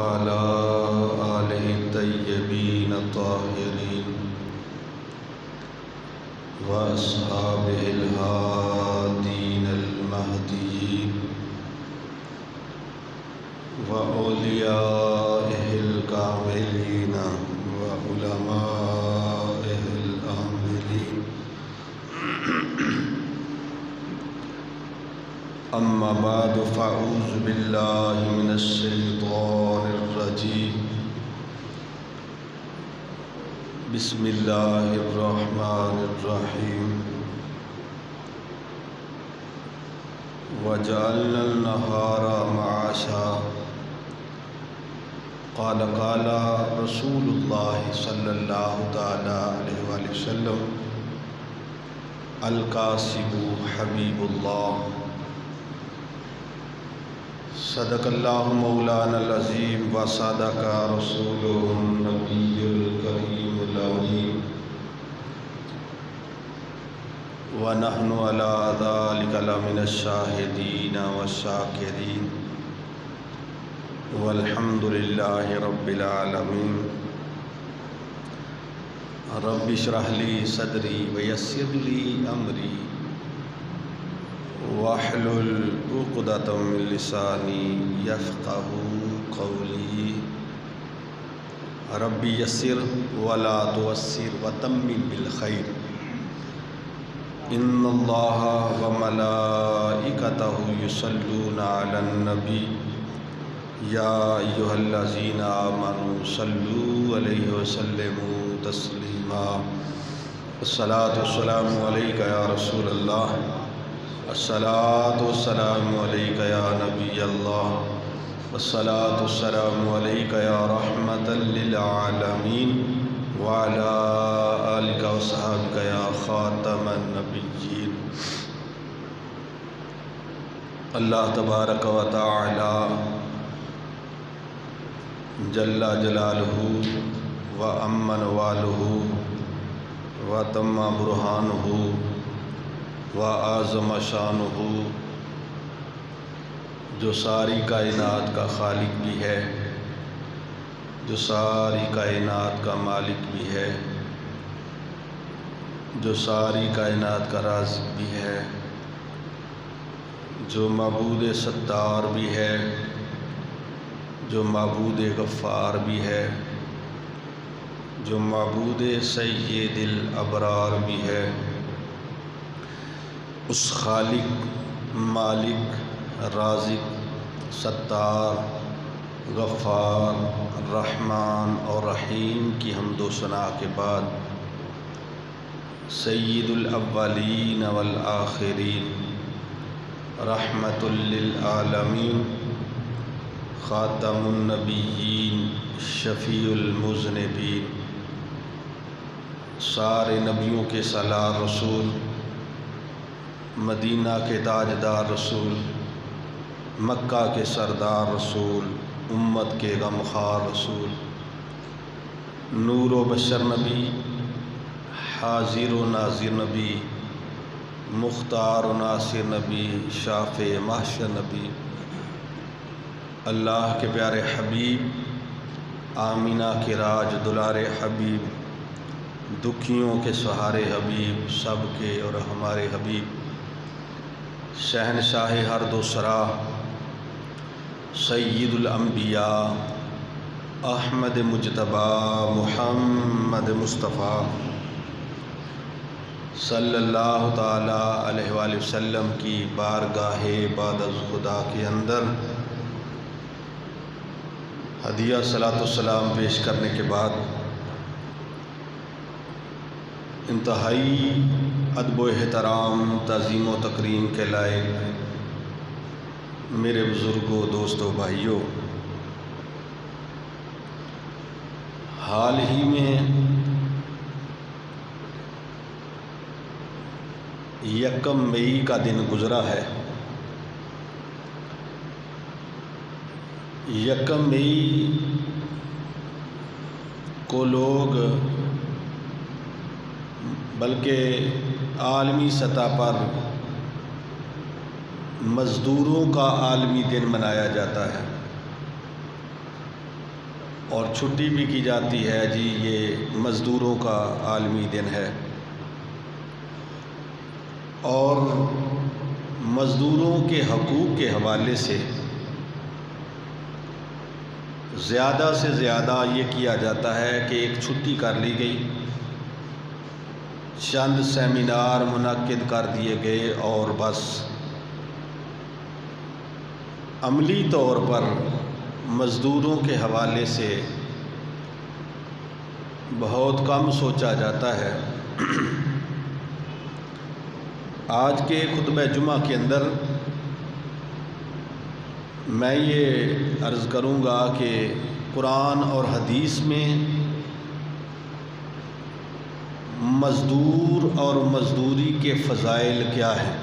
وعلى آله الطيبين الطاهرين وأصحابه الهادين المهديين وأوليائه الكاملين وعلمائه العاملين. أما بعد فأعوذ بالله من الشيطان الرجيم. بسم الله الرحمن الرحيم. وجعلنا النهار معاشا. قال رسول الله صلى الله تعالى عليه وآله وسلم: الكاسب حبيب الله. صدق اللہ مولانا العظیم وصدق رسولہ النبی الکریم الامین ونحن علی ذلک لمن الشاہدین والشاکرین والحمد للہ رب العالمین. رب اشرح لی صدری ویسر لی امری واحلل عقدۃ من لسانی یفقہوا قولی. رب یسر ولا تعسر وتمم بالخیر. ان اللہ وملائکتہ یصلون علی النبی یا ایھا الذین آمنوا صلوا علیہ وسلموا تسلیما. الصلاۃ والسلام علیک یا رسول اللہ. الصلاۃ والسلام علیک یا نبی اللہ. الصلاۃ والسلام علیک یا رحمۃ للعالمین وعلی آلک وصحبک یا خاتم النبیین. اللہ تبارک و تعالی جل جلالہ و امن والہ و تم برہانہ وَأَعْظَمَ شَانُهُ، جو ساری کائنات کا خالق بھی ہے، جو ساری کائنات کا مالک بھی ہے، جو ساری کائنات کا رازق بھی ہے، جو معبود ستار بھی ہے، جو معبود غفار بھی ہے، جو معبود سید الابرار بھی ہے، اس خالق، مالک، رازق، ستار، غفار، رحمان اور رحیم کی حمد و ثنا کے بعد سید الاولین والآخرین، رحمت للعالمین، خاتم النبیین، شفیع المذنبین، سارے نبیوں کے سالار رسول، مدینہ کے تاجدار رسول، مکہ کے سردار رسول، امت کے غمخوار رسول، نور و بشر نبی، حاضر و ناظر نبی، مختار و ناصر نبی، شافع محشر نبی، اللہ کے پیارے حبیب، آمینہ کے راج دلار حبیب، دکھیوں کے سہارے حبیب، سب کے اور ہمارے حبیب، شہنشاہ ہر دو سرا، سید الانبیاء، احمد مجتبیٰ محمد مصطفیٰ صلی اللہ تعالیٰ علیہ وآلہ وسلم کی بارگاہ بعد از خدا کے اندر ہدیہ صلاۃ والسلام پیش کرنے کے بعد انتہائی ادب و احترام، تعظیم و تکریم کے لائق میرے بزرگوں، دوستوں، بھائیوں، حال ہی میں 1 مئی کا دن گزرا ہے. 1 مئی کو لوگ بلکہ عالمی سطح پر مزدوروں کا عالمی دن منایا جاتا ہے. اور چھٹی بھی کی جاتی ہے جی یہ مزدوروں کا عالمی دن ہے، اور مزدوروں کے حقوق کے حوالے سے زیادہ سے زیادہ یہ کیا جاتا ہے کہ ایک چھٹی کر لی گئی، چند سیمینار منعقد کر دیے گئے اور بس عملی طور پر مزدوروں کے حوالے سے بہت کم سوچا جاتا ہے۔ آج کے خطبہ جمعہ کے اندر میں یہ عرض کروں گا کہ قرآن اور حدیث میں مزدور اور مزدوری کے فضائل کیا ہیں۔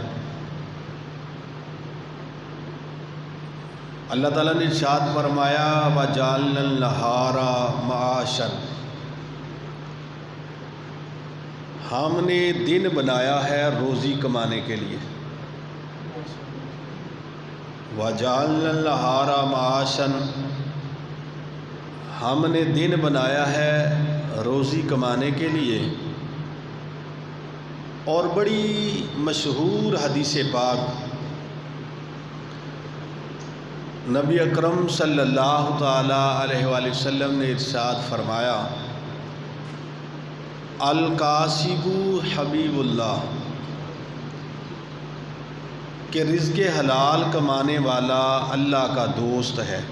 اللہ تعالیٰ نے ارشاد فرمایا وَجَعَلْنَا النَّهَارَ مَعَاشًا، ہم نے دن بنایا ہے روزی کمانے کے لیے۔ وَجَعَلْنَا النَّهَارَ مَعَاشًا، ہم نے دن بنایا ہے روزی کمانے کے لیے۔ اور بڑی مشہور حدیث پاک نبی اکرم صلی اللہ تعالی علیہ وآلہ وسلم نے ارشاد فرمایا الکاسب حبیب اللہ، کہ رزق حلال کمانے والا اللہ کا دوست ہے۔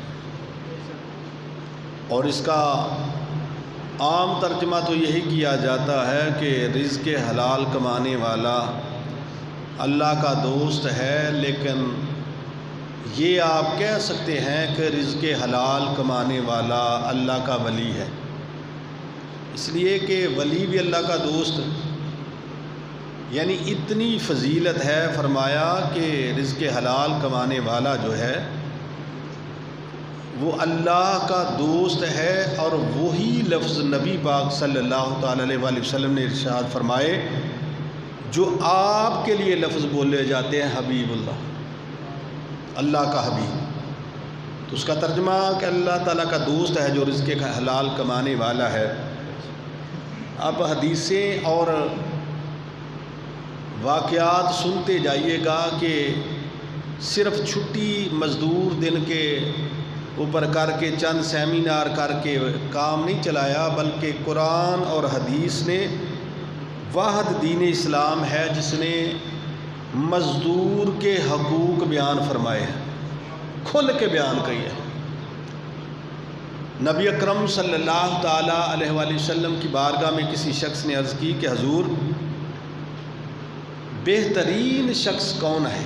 اور اس کا عام ترجمہ تو یہی کیا جاتا ہے کہ رزق حلال کمانے والا اللہ کا دوست ہے، لیکن یہ آپ کہہ سکتے ہیں کہ رزق حلال کمانے والا اللہ کا ولی ہے، اس لیے کہ ولی بھی اللہ کا دوست، یعنی اتنی فضیلت ہے۔ فرمایا کہ رزق حلال کمانے والا جو ہے وہ اللہ کا دوست ہے، اور وہی لفظ نبی پاک صلی اللہ تعالی علیہ وآلہ وسلم نے ارشاد فرمائے جو آپ کے لیے لفظ بولے جاتے ہیں حبیب اللہ، اللہ کا حبیب۔ تو اس کا ترجمہ کہ اللہ تعالیٰ کا دوست ہے جو رزق حلال کمانے والا ہے۔ اب حدیثیں اور واقعات سنتے جائیے گا کہ صرف چھٹی مزدور دن کے اوپر کر کے چند سیمینار کر کے کام نہیں چلایا، بلکہ قرآن اور حدیث نے واحد دین اسلام ہے جس نے مزدور کے حقوق بیان فرمائے ہیں، کھل کے بیان کی ہے۔ نبی اکرم صلی اللہ تعالیٰ علیہ وآلہ وسلم کی بارگاہ میں کسی شخص نے عرض کی کہ حضور بہترین شخص کون ہے،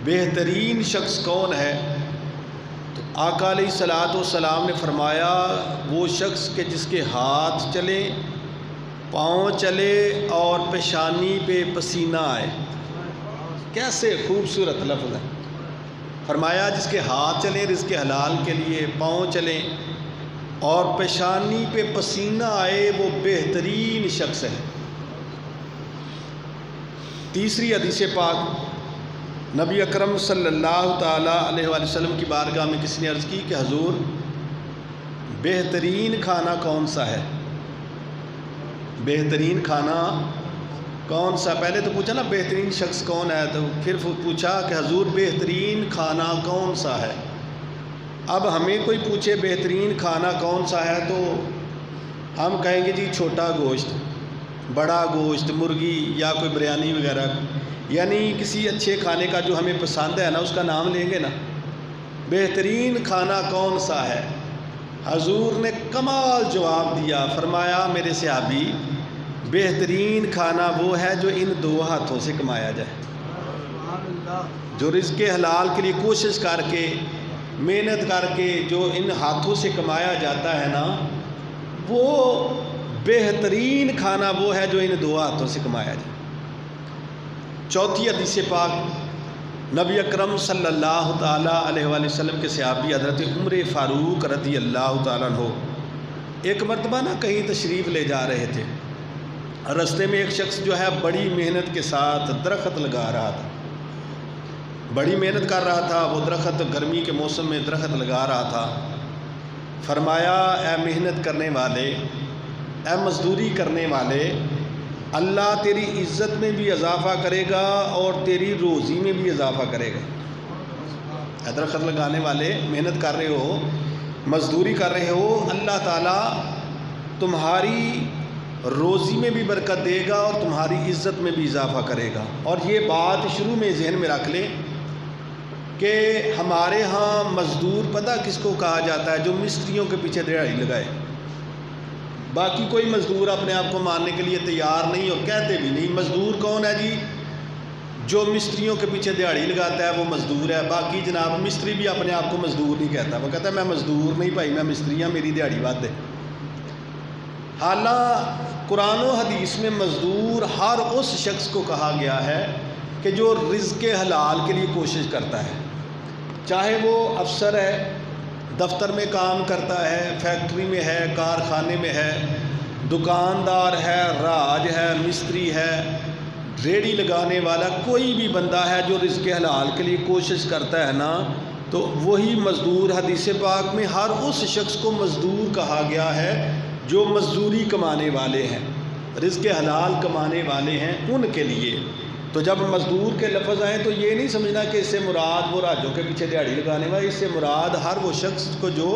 بہترین شخص کون ہے؟ تو آقا علیہ الصلوۃ والسلام نے فرمایا وہ شخص کہ جس کے ہاتھ چلے، پاؤں چلے اور پیشانی پہ پسینہ آئے۔ کیسے خوبصورت لفظ ہے۔ فرمایا جس کے ہاتھ چلیں رزق حلال کے لیے، پاؤں چلیں اور پیشانی پہ پسینہ آئے، وہ بہترین شخص ہے۔ تیسری حدیث پاک نبی اکرم صلی اللہ تعالیٰ علیہ وآلہ وسلم کی بارگاہ میں کسی نے عرض کی کہ حضور بہترین کھانا کون سا ہے، بہترین کھانا کون سا؟ پہلے تو پوچھا نا بہترین شخص کون ہے، تو پھر پوچھا کہ حضور بہترین کھانا کون سا ہے۔ اب ہمیں کوئی پوچھے بہترین کھانا کون سا ہے تو ہم کہیں گے جی چھوٹا گوشت، بڑا گوشت، مرغی یا کوئی بریانی وغیرہ، یعنی کسی اچھے کھانے کا جو ہمیں پسند ہے نا اس کا نام لیں گے نا۔ بہترین کھانا کون سا ہے؟ حضور نے کمال جواب دیا، فرمایا میرے صحابی بہترین کھانا وہ ہے جو ان دو ہاتھوں سے کمایا جائے، جو رزق حلال کے لیے کوشش کر کے محنت کر کے جو ان ہاتھوں سے کمایا جاتا ہے نا، وہ بہترین کھانا وہ ہے جو ان دو ہاتھوں سے کمایا جائے۔ چوتھی حدیث پاک نبی اکرم صلی اللہ تعالیٰ علیہ وآلہ وسلم کے صحابی حضرت عمر فاروق رضی اللہ تعالیٰ عنہ ایک مرتبہ نا کہیں تشریف لے جا رہے تھے، رستے میں ایک شخص جو ہے بڑی محنت کے ساتھ درخت لگا رہا تھا، بڑی محنت کر رہا تھا، وہ درخت گرمی کے موسم میں درخت لگا رہا تھا، فرمایا اے محنت کرنے والے، اے مزدوری کرنے والے، اللہ تیری عزت میں بھی اضافہ کرے گا اور تیری روزی میں بھی اضافہ کرے گا۔ اے درخت لگانے والے، محنت کر رہے ہو، مزدوری کر رہے ہو، اللہ تعالیٰ تمہاری روزی میں بھی برکت دے گا اور تمہاری عزت میں بھی اضافہ کرے گا۔ اور یہ بات شروع میں ذہن میں رکھ لیں کہ ہمارے ہاں مزدور پتہ کس کو کہا جاتا ہے؟ جو مستریوں کے پیچھے دہاڑی لگائے۔ باقی کوئی مزدور اپنے آپ کو ماننے کے لیے تیار نہیں اور کہتے بھی نہیں۔ مزدور کون ہے جی؟ جو مستریوں کے پیچھے دہاڑی لگاتا ہے وہ مزدور ہے۔ باقی جناب مستری بھی اپنے آپ کو مزدور نہیں کہتا، وہ کہتا ہے میں مزدور نہیں بھائی، میں مستری ہوں، میری دہاڑی ود ہے۔ حالانکہ قرآن و حدیث میں مزدور ہر اس شخص کو کہا گیا ہے کہ جو رزق حلال کے لیے کوشش کرتا ہے، چاہے وہ افسر ہے، دفتر میں کام کرتا ہے، فیکٹری میں ہے، کارخانے میں ہے، دکاندار ہے، راج ہے، مستری ہے، ریڑھی لگانے والا، کوئی بھی بندہ ہے جو رزق حلال کے لیے کوشش کرتا ہے نا، تو وہی مزدور۔ حدیث پاک میں ہر اس شخص کو مزدور کہا گیا ہے جو مزدوری کمانے والے ہیں، رزق حلال کمانے والے ہیں، ان کے لیے۔ تو جب مزدور کے لفظ آئیں تو یہ نہیں سمجھنا کہ اس سے مراد وہ راجوں کے پیچھے دہاڑی لگانے والا، اس سے مراد ہر وہ شخص کو جو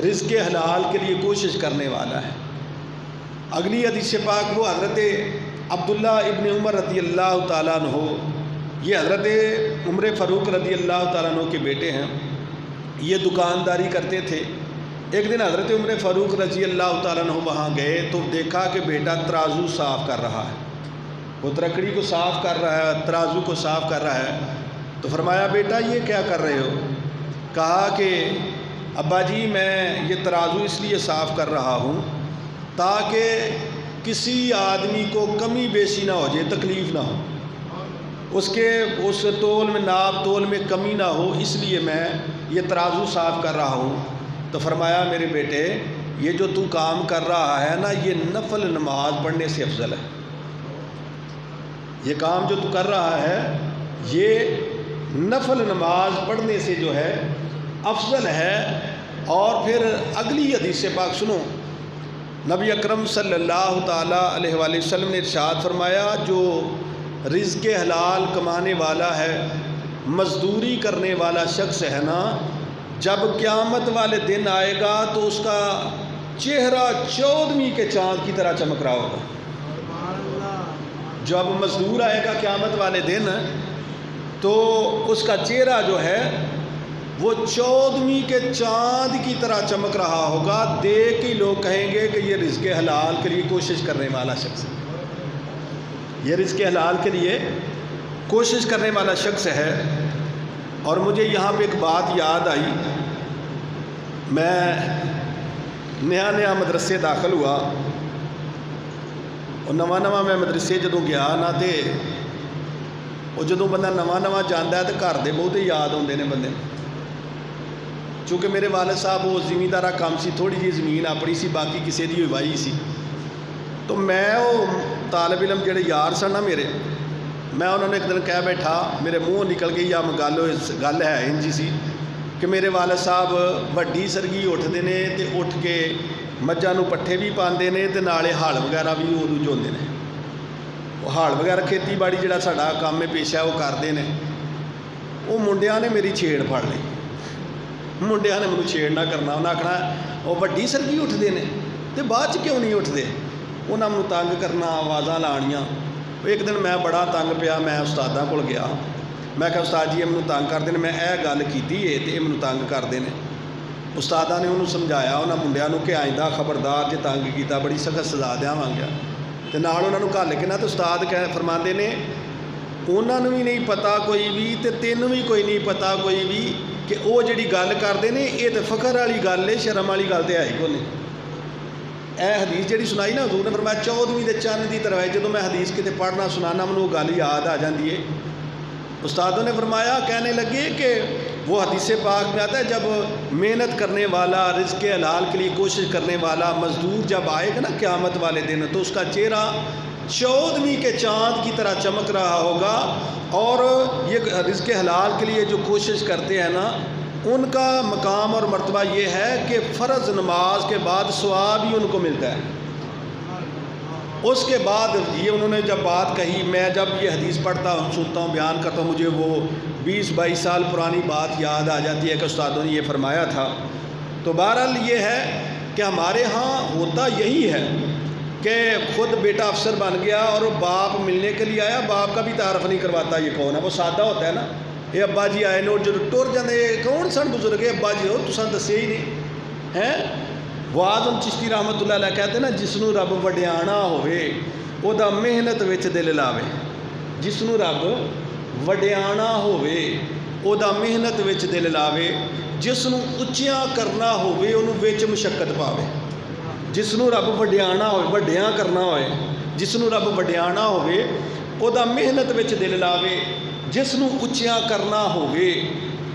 رزق حلال کے لیے کوشش کرنے والا ہے۔ اگلی حدیث پاک وہ حضرت عبداللہ ابن عمر رضی اللہ تعالیٰ عنہ، یہ حضرت عمر فاروق رضی اللہ تعالیٰ عنہ کے بیٹے ہیں، یہ دکانداری کرتے تھے۔ ایک دن حضرت عمر فاروق رضی اللہ تعالیٰ عنہ وہاں گئے تو دیکھا کہ بیٹا ترازو صاف کر رہا ہے، وہ ترکڑی کو صاف کر رہا ہے، ترازو کو صاف کر رہا ہے۔ تو فرمایا بیٹا یہ کیا کر رہے ہو؟ کہا کہ ابا جی میں یہ ترازو اس لیے صاف کر رہا ہوں تاکہ کسی آدمی کو کمی بیشی نہ ہو جائے، تکلیف نہ ہو، اس تول میں، ناپ تول میں کمی نہ ہو، اس لیے میں یہ ترازو صاف کر رہا ہوں۔ تو فرمایا میرے بیٹے یہ جو تو کام کر رہا ہے نا، یہ نفل نماز پڑھنے سے افضل ہے۔ یہ کام جو تو کر رہا ہے یہ نفل نماز پڑھنے سے جو ہے افضل ہے۔ اور پھر اگلی حدیث پاک سنو، نبی اکرم صلی اللہ تعالیٰ علیہ وآلہ وسلم نے ارشاد فرمایا جو رزق حلال کمانے والا ہے، مزدوری کرنے والا شخص ہے نا، جب قیامت والے دن آئے گا تو اس کا چہرہ 14ویں کے چاند کی طرح چمک رہا ہوگا۔ جب مزدور آئے گا قیامت والے دن تو اس کا چہرہ جو ہے وہ 14ویں کے چاند کی طرح چمک رہا ہوگا۔ دیکھ کے لوگ کہیں گے کہ یہ رزق حلال کے لیے کوشش کرنے والا شخص ہے، یہ رزق حلال کے لیے کوشش کرنے والا شخص ہے۔ اور مجھے یہاں پہ ایک بات یاد آئی، میں نیا مدرسے داخل ہوا اور نواں میں مدرسے جدوں گیا نہ تے وہ جدوں بندہ نواں جانا ہے تو گھر دے بہت یاد آتے ہیں بندے، چونکہ میرے والد صاحب وہ زمیندارہ کام سی، تھوڑی جی زمین اپنی سی، باقی کسی دی وائی سی۔ تو میں وہ طالب علم جڑے یار سن نا میرے، میں انہوں نے ایک دن کہہ بیٹھا، میرے منہ نکل گئی یا گل ہے انجی سی کہ میرے والد صاحب وڈی سرگی اٹھتے ہیں تو اٹھ کے مجھاں نوں پٹھے بھی پاندے نے تے نالے ہل وغیرہ بھی ادو جوندے نے، وہ ہل وغیرہ کھیتی باڑی جڑا ساڈا کام ہے پیشہ وہ کرتے ہیں۔ وہ منڈیاں نے میری چھیڑ پھڑ لی، منڈیاں نے مجھے چھیڑ نہ کرنا، انہیں آخنا وہ وڈی سرگی اٹھتے ہیں تو بعد کیوں نہیں اٹھتے، انہیں مجھے تنگ کرنا، آوازاں لانیاں۔ ایک دن میں بڑا تنگ پیا، میں استاداں کول گیا، میں کہا استاد جی یہ مجھے تنگ کرتے ہیں، میں یہ گل کیتی ہے تو یہ مجھے تنگ کرتے ہیں۔ استاداں نے انہوں سمجھایا انہوں منڈیاں نوں کہ آئندہ خبردار جے تنگ کیتا بڑی سخت سزا دیاں گا، تو نال انہوں نے گھل کے نا، تو استاد فرماندے نے انہوں نے بھی نہیں پتا کوئی بھی تے تینوں بھی کوئی نہیں پتا کوئی بھی کہ وہ جڑی گل کرتے ہیں یہ تو فخر والی گل ہے، شرم والی گل تو ہے ہی کوئی۔ اے حدیث جڑی سنائی نا حضور نے فرمایا 14ویں دے چند دی طرح ہے، جدوں میں حدیث کتے پڑھنا سنانا مجھے وہ گل یاد آ جاتی ہے۔ استادوں نے فرمایا کہنے لگے کہ وہ حدیث پاک میں آتا ہے جب محنت کرنے والا، رزق حلال کے لیے کوشش کرنے والا مزدور جب آئے گا نا قیامت والے دن تو اس کا چہرہ 14ویں کے چاند کی طرح چمک رہا ہوگا، اور یہ رزق حلال کے لیے جو کوشش کرتے ہیں نا ان کا مقام اور مرتبہ یہ ہے کہ فرض نماز کے بعد ثواب ہی ان کو ملتا ہے۔ اس کے بعد یہ انہوں نے جب بات کہی، میں جب یہ حدیث پڑھتا ہوں، سنتا ہوں، بیان کرتا ہوں، مجھے وہ 20-22 سال پرانی بات یاد آ جاتی ہے کہ استادوں نے یہ فرمایا تھا۔ تو بہرحال یہ ہے کہ ہمارے ہاں ہوتا یہی ہے کہ خود بیٹا افسر بن گیا اور باپ ملنے کے لیے آیا، باپ کا بھی تعارف نہیں کرواتا یہ کون ہے، وہ سادہ ہوتا ہے نا، یہ ابا جی آئے نوٹ جو ٹر جاندے کون سن بزرگ ہے ابا جی ہو تساں دسے ہی نہیں ہیں۔ وہ آدم چشتی رحمت اللہ علیہ کہتے ہیں نا، جس نو رب وڈیانا ہوئے او دا محنت وچ دل لاوے، جس نو رب وڈیانا ہوئے او دا محنت وچ دل لاوے، جس نو اچیاں کرنا ہوئے انہوں وچ مشقت پاوے۔ جس نو رب وڈیانا ہوئے، وڈیاں کرنا ہوئے، جس نو رب وڈیانا ہوئے او دا محنت وچ دل لاوے، جس نو اچیاں کرنا ہوئے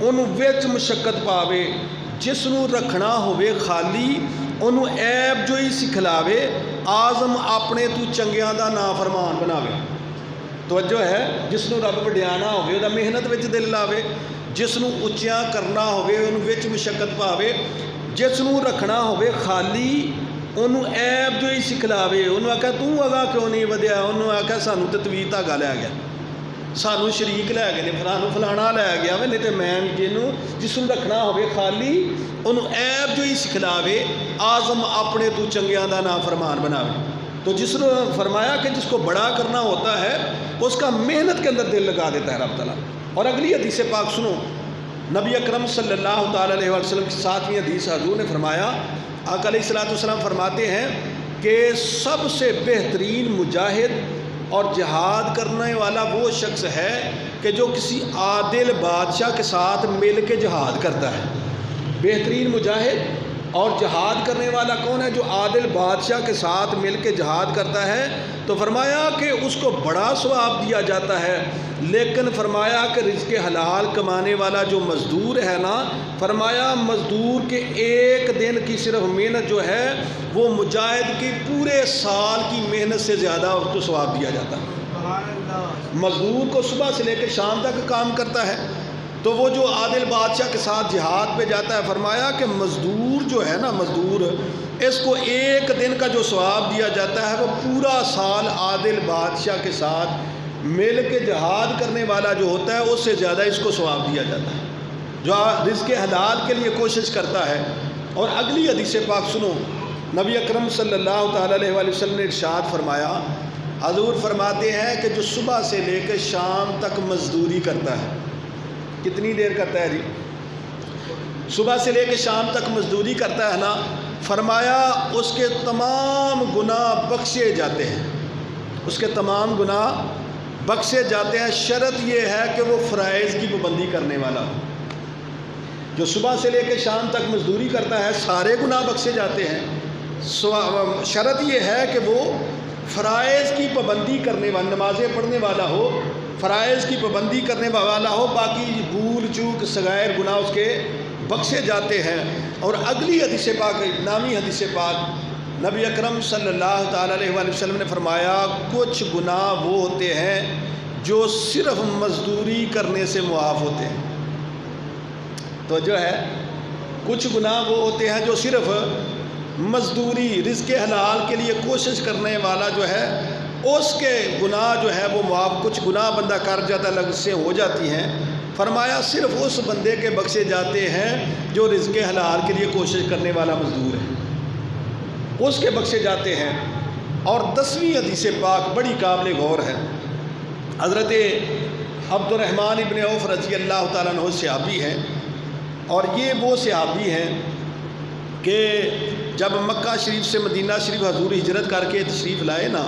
انہوں وچ مشقت پاوے، جس نو رکھنا ہوئے خالی انہوں عیب جو ہی سکھلاوے، آزم اپنے تو چنگیاں دا نافرمان بناوے۔ توجہ ہے، جس نو رب وڈیانا ہوئے دا محنت وچ دل لاوے، جس نو اچیاں کرنا ہوئے انہوں وچ مشقت پاوے، جس نو رکھنا ہوئے خالی انہوں عیب جو ہی سکھلاوے۔ انہوں آکھا تو اگا کیوں نہیں ودیا، انہوں آکھا سانو تے طویل دھاگا لے گیا، سانو شریک لے گئے، فلانو فلانا لے گیا وے، نہیں تے میں جنوں جس نو رکھنا ہوئے خالی انہوں عیب جو ہی سکھلاوے، آزم اپنے تو چنگیاں دا نافرمان بناوے۔ تو جس نے فرمایا کہ جس کو بڑا کرنا ہوتا ہے اس کا محنت کے اندر دل لگا دیتا ہے رب تعالیٰ۔ اور اگلی حدیث پاک سنو، نبی اکرم صلی اللہ تعالیٰ علیہ وسلم کی 7ویں حدیث حضور نے فرمایا، آقا علیہ الصلوۃ والسلام فرماتے ہیں کہ سب سے بہترین مجاہد اور جہاد کرنے والا وہ شخص ہے کہ جو کسی عادل بادشاہ کے ساتھ مل کے جہاد کرتا ہے۔ بہترین مجاہد اور جہاد کرنے والا کون ہے؟ جو عادل بادشاہ کے ساتھ مل کے جہاد کرتا ہے۔ تو فرمایا کہ اس کو بڑا ثواب دیا جاتا ہے، لیکن فرمایا کہ رزق حلال کمانے والا جو مزدور ہے نا، فرمایا مزدور کے ایک دن کی صرف محنت جو ہے وہ مجاہد کی پورے سال کی محنت سے زیادہ اس کو ثواب دیا جاتا ہے۔ مزدور کو صبح سے لے کے شام تک کام کرتا ہے، تو وہ جو عادل بادشاہ کے ساتھ جہاد پہ جاتا ہے، فرمایا کہ مزدور جو ہے نا، مزدور اس کو ایک دن کا جو ثواب دیا جاتا ہے وہ پورا سال عادل بادشاہ کے ساتھ مل کے جہاد کرنے والا جو ہوتا ہے اس سے زیادہ اس کو ثواب دیا جاتا ہے، جو رزق حلال کے لیے کوشش کرتا ہے۔ اور اگلی حدیث پاک سنو، نبی اکرم صلی اللہ تعالیٰ علیہ وآلہ وسلم نے ارشاد فرمایا، حضور فرماتے ہیں کہ جو صبح سے لے کے شام تک مزدوری کرتا ہے، کتنی دیر کرتا ہے جی؟ صبح سے لے کے شام تک مزدوری کرتا ہے نا، فرمایا اس کے تمام گناہ بخشے جاتے ہیں، اس کے تمام گناہ بخشے جاتے ہیں، شرط یہ ہے کہ وہ فرائض کی پابندی کرنے والا ہو۔ جو صبح سے لے کے شام تک مزدوری کرتا ہے سارے گناہ بخشے جاتے ہیں، شرط یہ ہے کہ وہ فرائض کی پابندی کرنے والا، نمازیں پڑھنے والا ہو، فرائض کی پابندی کرنے والا ہو، باقی بھول چوک صغائر گناہ اس کے بخشے جاتے ہیں۔ اور اگلی حدیث پاک، نامی حدیث پاک، نبی اکرم صلی اللہ تعالیٰ علیہ وآلہ وسلم نے فرمایا کچھ گناہ وہ ہوتے ہیں جو صرف مزدوری کرنے سے معاف ہوتے ہیں۔ تو جو ہے کچھ گناہ وہ ہوتے ہیں جو صرف مزدوری، رزق حلال کے لیے کوشش کرنے والا جو ہے اس کے گناہ جو ہے وہ معاف، کچھ گناہ بندہ کر جاتا ہے لگ سے ہو جاتی ہیں، فرمایا صرف اس بندے کے بخشے جاتے ہیں جو رزق حلال کے لیے کوشش کرنے والا مزدور ہے، اس کے بخشے جاتے ہیں۔ اور 10ویں حدیث پاک بڑی قابل غور ہے، حضرت عبد الرحمن ابن عوف رضی اللہ تعالیٰ عنہ صحابی ہیں، اور یہ وہ صحابی ہیں کہ جب مکہ شریف سے مدینہ شریف حضور ہجرت کر کے تشریف لائے نا،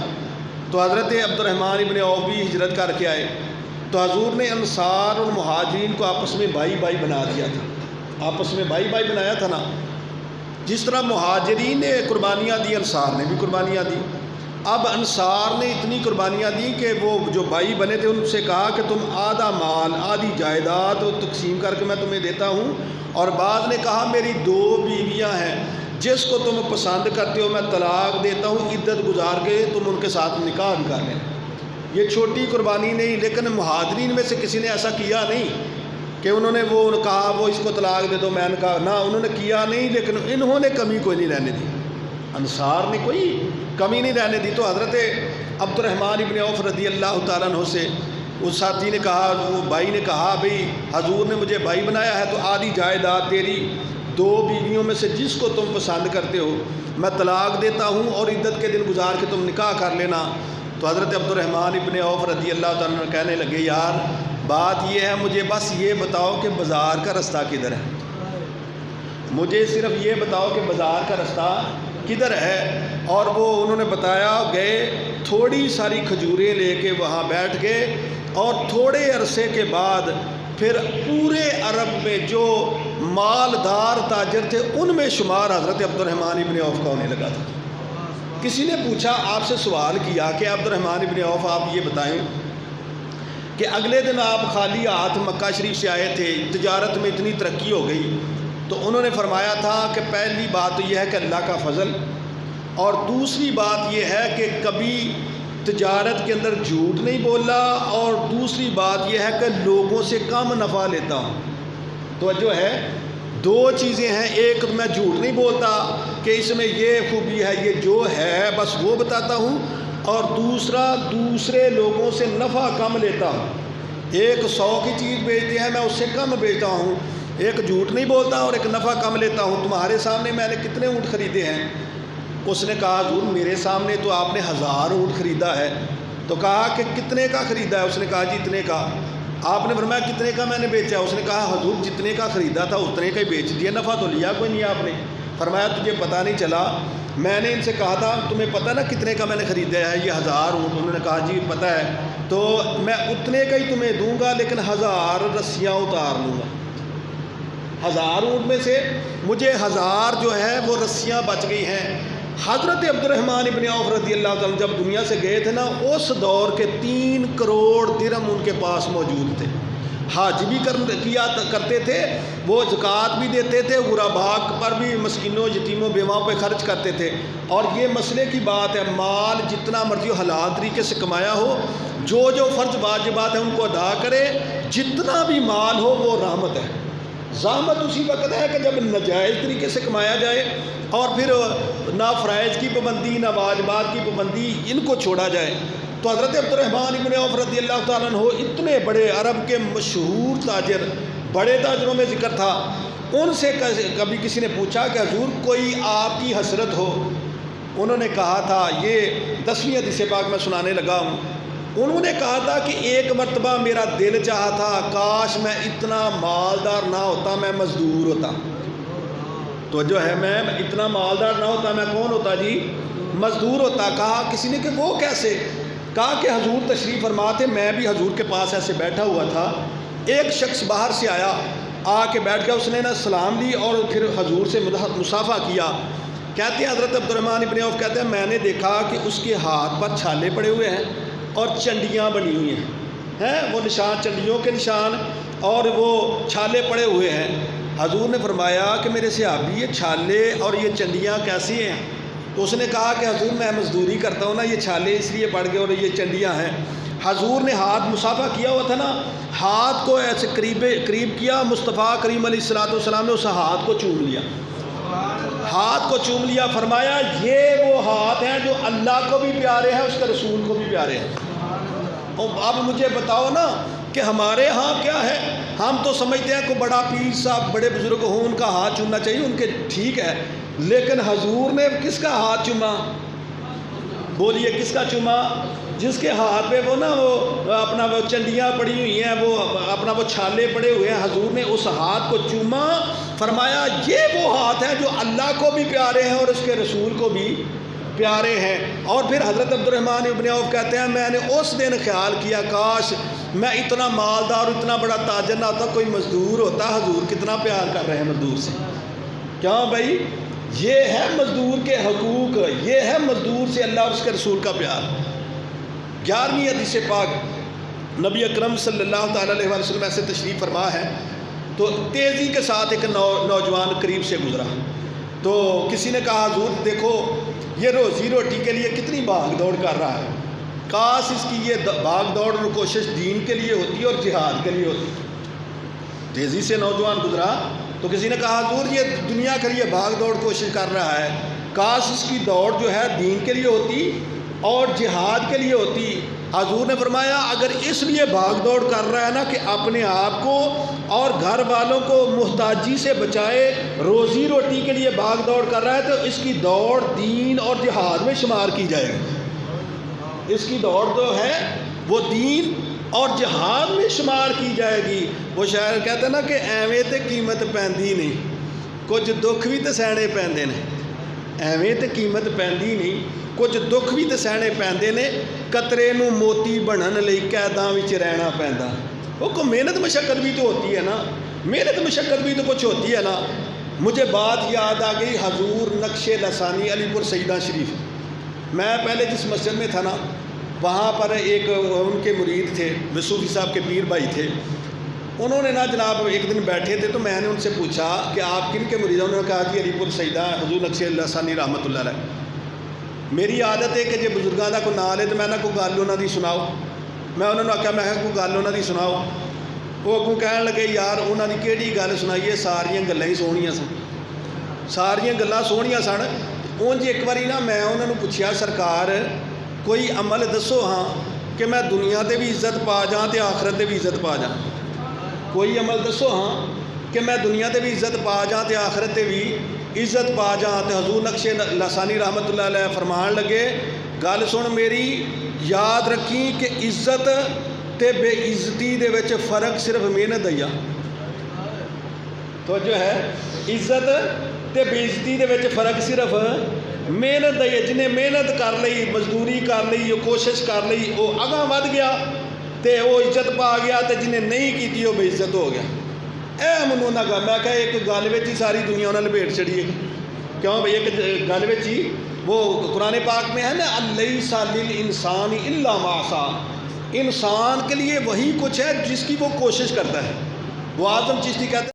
تو حضرت عبد الرحمن ابن عوف بھی ہجرت کر کے آئے، تو حضور نے انصار اور مہاجرین کو آپس میں بھائی بھائی بنا دیا تھا، آپس میں بھائی بھائی بنایا تھا نا۔ جس طرح مہاجرین نے قربانیاں دی، انصار نے بھی قربانیاں دی۔ اب انصار نے اتنی قربانیاں دی کہ وہ جو بھائی بنے تھے ان سے کہا کہ تم آدھا مال، آدھی جائیداد تقسیم کر کے میں تمہیں دیتا ہوں، اور بعض نے کہا میری 2 بیویاں ہیں، جس کو تم پسند کرتے ہو میں طلاق دیتا ہوں، عدت گزار کے تم ان کے ساتھ نکاح بھی کر لیں۔ یہ چھوٹی قربانی نہیں، لیکن مہاجرین میں سے کسی نے ایسا کیا نہیں، کہ انہوں نے وہ کہا وہ اس کو طلاق دے دو، میں نے کہا نہ، انہوں نے کیا نہیں، لیکن انہوں نے کمی کوئی نہیں رہنے دی، انصار نے کوئی کمی نہیں رہنے دی۔ تو حضرت عبد الرحمن ابن عوف رضی اللہ تعالیٰ عنہ سے اس ساتھی نے کہا، وہ بھائی نے کہا بھئی حضور نے مجھے بھائی بنایا ہے، تو آدھی جائیداد تیری 2 بیویوں میں سے جس کو تم پسند کرتے ہو میں طلاق دیتا ہوں، اور عدت کے دن گزار کے تم نکاح کر لینا۔ تو حضرت عبد الرحمن ابن عوف رضی اللہ تعالیٰ عنہ کہنے لگے، یار بات یہ ہے، مجھے بس یہ بتاؤ کہ بازار کا رستہ کدھر ہے، مجھے صرف یہ بتاؤ کہ بازار کا رستہ کدھر ہے۔ اور وہ انہوں نے بتایا، گئے تھوڑی ساری کھجوریں لے کے وہاں بیٹھ گئے، اور تھوڑے عرصے کے بعد پھر پورے عرب میں جو مالدار تاجر تھے ان میں شمار حضرت عبد الرحمن ابن عوف کا ہونے لگا تھا۔ کسی نے پوچھا، آپ سے سوال کیا کہ عبد الرحمن ابن عوف آپ یہ بتائیں کہ اگلے دن آپ خالی ہاتھ مکہ شریف سے آئے تھے، تجارت میں اتنی ترقی ہو گئی، تو انہوں نے فرمایا تھا کہ پہلی بات تو یہ ہے کہ اللہ کا فضل، اور دوسری بات یہ ہے کہ کبھی تجارت کے اندر جھوٹ نہیں بولا، اور دوسری بات یہ ہے کہ لوگوں سے کم نفع لیتا ہوں۔ تو جو ہے 2 چیزیں ہیں، ایک میں جھوٹ نہیں بولتا کہ اس میں یہ خوبی ہے، یہ جو ہے بس وہ بتاتا ہوں، اور دوسرا دوسرے لوگوں سے نفع کم لیتا ہوں۔ ایک 100 کی چیز بیچتے ہیں، میں اس سے کم بیچتا ہوں، ایک جھوٹ نہیں بولتا اور ایک نفع کم لیتا ہوں۔ تمہارے سامنے میں نے کتنے اونٹ خریدے ہیں؟ اس نے کہا، حضور میرے سامنے تو آپ نے 1000 اونٹ خریدا ہے۔ تو کہا کہ کتنے کا خریدا ہے؟ اس نے کہا جی اتنے کا۔ آپ نے فرمایا کتنے کا میں نے بیچا؟ اس نے کہا حضور جتنے کا خریدا تھا اتنے کا ہی بیچ دیا، نفع تو لیا کوئی نہیں آپ نے۔ فرمایا تجھے پتہ نہیں چلا؟ میں نے ان سے کہا تھا تمہیں پتہ نا کتنے کا میں نے خریدا ہے؟ یہ 1000 اونٹ۔ انہوں نے کہا جی پتہ ہے، تو میں اتنے کا ہی تمہیں دوں گا، لیکن 1000 رسیاں اتار لوں گا۔ 1000 اونٹ میں سے مجھے 1000 جو ہے وہ رسیاں بچ گئی ہیں۔ حضرت عبد الرحمن ابن عوف رضی اللہ تعالیٰ جب دنیا سے گئے تھے نا، اس دور کے 3 کروڑ درہم ان کے پاس موجود تھے۔ حج بھی کرتے تھے، وہ زکوٰۃ بھی دیتے تھے، غرباء پر بھی، مسکینوں یتیموں بیواؤں پہ خرچ کرتے تھے۔ اور یہ مسئلے کی بات ہے، مال جتنا مرضی ہو حلال طریقے سے کمایا ہو، جو جو فرض واجبات ہیں ان کو ادا کرے، جتنا بھی مال ہو وہ رحمت ہے۔ زحمت اسی وقت ہے کہ جب ناجائز طریقے سے کمایا جائے، اور پھر نہ فرائض کی پابندی نہ واجبات کی پابندی، ان کو چھوڑا جائے۔ تو حضرت عبد الرحمن ابن عوف رضی اللہ تعالیٰ عنہ اتنے بڑے عرب کے مشہور تاجر، بڑے تاجروں میں ذکر تھا، ان سے کبھی کسی نے پوچھا کہ حضور کوئی آپ کی حسرت ہو؟ انہوں نے کہا تھا، یہ 10ویں حدیث پاک میں سنانے لگا ہوں، انہوں نے کہا تھا کہ ایک مرتبہ میرا دل چاہا تھا کاش میں اتنا مالدار نہ ہوتا، میں مزدور ہوتا۔ تو جو ہے میں اتنا مالدار نہ ہوتا، میں کون ہوتا جی؟ مزدور ہوتا۔ کہا کسی نے کہ وہ کیسے؟ کہا کہ حضور تشریف فرما تھے، میں بھی حضور کے پاس ایسے بیٹھا ہوا تھا، ایک شخص باہر سے آیا، آ کے بیٹھ گیا، اس نے نا سلام لی اور پھر حضور سے مصافحہ کیا۔ کہتے ہیں حضرت عبد الرحمن ابن عوف کہتے ہیں میں نے دیکھا کہ اس کے ہاتھ پر چھالے پڑے ہوئے ہیں اور چنڈیاں بنی ہوئی ہیں، وہ نشان چنڈیوں کے نشان، اور وہ چھالے پڑے ہوئے ہیں۔ حضور نے فرمایا کہ میرے صحابی یہ چھالے اور یہ چنڈیاں کیسی ہیں؟ تو اس نے کہا کہ حضور میں مزدوری کرتا ہوں نا، یہ چھالے اس لیے پڑ گئے اور یہ چنڈیاں ہیں۔ حضور نے ہاتھ مصافحہ کیا ہوا تھا نا، ہاتھ کو ایسے قریب کیا، مصطفیٰ کریم علیہ الصلوۃ والسلام نے اس ہاتھ کو چوم لیا، ہاتھ کو چوم لیا، فرمایا یہ وہ ہاتھ ہیں جو اللہ کو بھی پیارے ہیں، اس کے رسول کو بھی پیارے ہیں۔ اب مجھے بتاؤ نا کہ ہمارے ہاں کیا ہے؟ ہم تو سمجھتے ہیں کہ بڑا پیر صاحب بڑے بزرگ ہوں ان کا ہاتھ چومنا چاہیے، ان کے ٹھیک ہے، لیکن حضور نے کس کا ہاتھ چوما؟ بولیے کس کا چوما؟ جس کے ہاتھ پہ وہ نا وہ اپنا وہ چنڈیاں پڑی ہوئی ہیں، وہ اپنا وہ چھالے پڑے ہوئے ہیں، حضور نے اس ہاتھ کو چوما، فرمایا یہ وہ ہاتھ ہیں جو اللہ کو بھی پیارے ہیں اور اس کے رسول کو بھی پیارے ہیں۔ اور پھر حضرت عبد الرحمن ابن عوف کہتے ہیں میں نے اس دن خیال کیا کاش میں اتنا مالدار اتنا بڑا تاجر نہ ہوتا، کوئی مزدور ہوتا۔ حضور کتنا پیار کر رہے ہیں مزدور سے، کیوں بھائی؟ یہ ہے مزدور کے حقوق، یہ ہے مزدور سے اللہ اور اس کے رسول کا پیار۔ 11ویں حدیث پاک نبی اکرم صلی اللہ تعالیٰ علیہ وسلم ایسے تشریف فرما ہے، تو تیزی کے ساتھ ایک نوجوان قریب سے گزرا، تو کسی نے کہا حضور دیکھو یہ روزی روٹی کے لیے کتنی بھاگ دوڑ کر رہا ہے، کاش اس کی یہ بھاگ دوڑ اور کوشش دین کے لیے ہوتی اور جہاد کے لیے ہوتی۔ تیزی سے نوجوان گزرا تو کسی نے کہا حضور یہ دنیا کے لیے بھاگ دوڑ کوشش کر رہا ہے، کاش اس کی دوڑ جو ہے دین کے لیے ہوتی اور جہاد کے لیے ہوتی۔ حضور نے فرمایا اگر اس لیے بھاگ دوڑ کر رہا ہے نا کہ اپنے آپ کو اور گھر والوں کو محتاجی سے بچائے، روزی روٹی کے لیے بھاگ دوڑ کر رہا ہے، تو اس کی دوڑ دین اور جہاد میں شمار کی جائے گی۔ اس کی دوڑ جو ہے وہ دین اور جہاد میں شمار کی جائے گی۔ وہ شاعر کہتے ہیں نا کہ ایویں تے قیمت پیندی نہیں، کچھ دکھ بھی تے سہنے پیندے نے۔ ایویں تے قیمت پیندی نہیں، کچھ دکھ بھی تے سہنے پیندے نے۔ قطرے نو موتی بنن لئی قیداں وچ رہنا پیندا۔ وہ کو محنت مشقت بھی تو ہوتی ہے نا، محنت مشقت بھی تو کچھ ہوتی ہے نا۔ مجھے بات یاد آ گئی حضور نقش لسانی علی پور سیدہ شریف۔ میں پہلے جس مسجد میں تھا نا وہاں پر ایک ان کے مرید تھے، صوفی صاحب کے پیر بھائی تھے۔ انہوں نے نا جناب ایک دن بیٹھے تھے تو میں نے ان سے پوچھا کہ آپ کن کے مرید ہیں؟ انہوں نے کہا کہ علی پور سیدہ حضور نقش لسانی رحمۃ اللہ علیہ۔ میری عادت ہے کہ جب بزرگاں دا کوئی نال ہے تو میں نہ کوئی گل انہوں دی سناؤ۔ میں انہوں نے آخیا میں کوئی گل انہوں دی سناؤ۔ وہ اگوں کہن لگے یار انہوں نے کیڑی گل سنائیے، ساریاں گلاں ہی سونیاں سن، ساریاں گلاں سونیاں سن۔ اونج ایک باری نا میں انہوں نے پوچھیا سرکار کوئی عمل دسو ہاں کہ میں دنیا تے بھی عزت پا جاں تے آخرت تے بھی عزت پا جاں۔ کوئی عمل دسو ہاں کہ میں دنیا تے بھی عزت پا جاں تے آخرت تے بھی عزت پا جاں۔ تے حضور نقش لسانی رحمۃ اللہ علیہ فرمان لگے گل سن میری، یاد رکھی کہ عزت تے بے عزتی دے وچ فرق صرف محنت دیا۔ تو جو ہے عزت تے بے عزتی دے وچ فرق صرف محنت دئی۔ جنہیں محنت کر لئی، مزدوری کر لئی، وہ کوشش کر لئی، وہ اگاں ود گیا تے وہ عزت پا گیا، تے جنہیں نہیں کیتی وہ بے عزت ہو گیا۔ اے منوں نہ گل میں کہ ایک گل وچ ہی ساری دنیا انہاں لپیٹ چڑھی ہے۔ کیوں بھئی ایک گل وچ ہی وہ قرآن پاک میں ہے نا الیس للانسان الا ما سعی، انسان کے لیے وہی کچھ ہے جس کی وہ کوشش کرتا ہے۔ وہ اعظم چشتی کہتے ہیں